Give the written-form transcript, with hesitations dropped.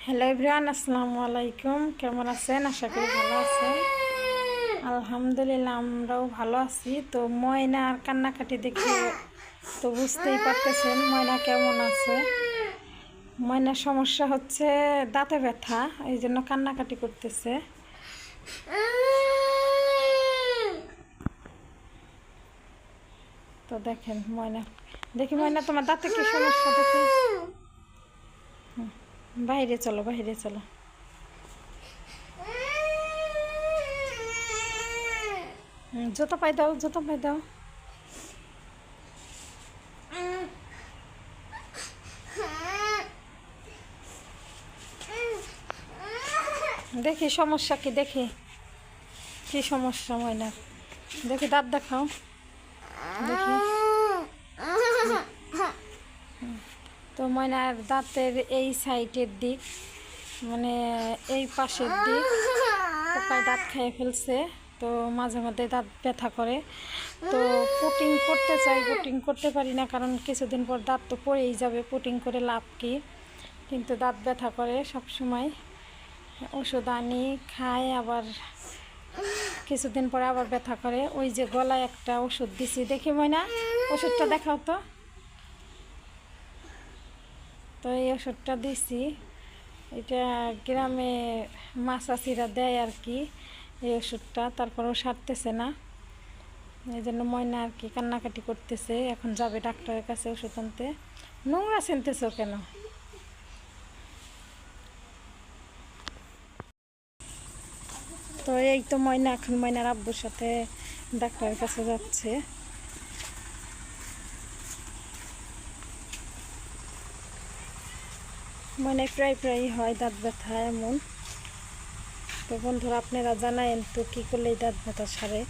Hello everyone, আসসালামু আলাইকুম। কেমন আছেন? আশা করি ভালো আছেন। আলহামদুলিল্লাহ, আমরাও ভালো আছি। তো ময়নার কান্নাকাটি দেখে তো বুঝতেই পারতেছেন ময়না কেমন আছে। ময়নার সমস্যা হচ্ছে দাঁতে ব্যথা, এই জন্য কান্নাকাটি করতেছে। তো দেখেন ময়না, দেখি ময়না তোমার দাঁতে কি সমস্যা দেখি। বাইরে চলো, বাইরে চলো। জুতো পাই দাও, জুতো পাই দাও। দেখি সমস্যা কি, দেখি কি সমস্যা ময়নার, দেখি দাঁত দেখাও দেখি। তো ময়নার দাঁতের এই সাইডের দিক, মানে এই পাশের দিক পোকায় দাঁত খেয়ে ফেলছে। তো মাঝে মধ্যে দাঁত ব্যথা করে। তো পুটিং করতে চাই, পুটিং করতে পারি না, কারণ কিছুদিন পর দাঁত তো পড়েই যাবে। পুটিং করে লাভ কি, কিন্তু দাঁত ব্যথা করে সব সময়। ওষুধ আনি খাই, আবার কিছুদিন পরে আবার ব্যথা করে। ওই যে গলায় একটা ওষুধ দিছি, দেখি ময়না ওষুধটা দেখাও তো। তো এই ওষুধটা দিছি, এটা গ্রামে মাছাচিরা দেয় আর কি এই ওষুধটা, তারপরেও সারতেছে না। এই জন্য ময়না আর কি কান্নাকাটি করতেছে। এখন যাবে ডাক্তারের কাছে ওষুধ আনতে। নোংরা ছিনতেছ কেন? তো এই তো ময়না এখন ময়নার আব্বুর সাথে ডাক্তারের কাছে যাচ্ছে। মনে প্রায় হয় দাঁত ব্যথা এমন। তো বন্ধুরা, আপনারা জানায়েন তো কী করলে এই দাঁত ব্যথা সারে।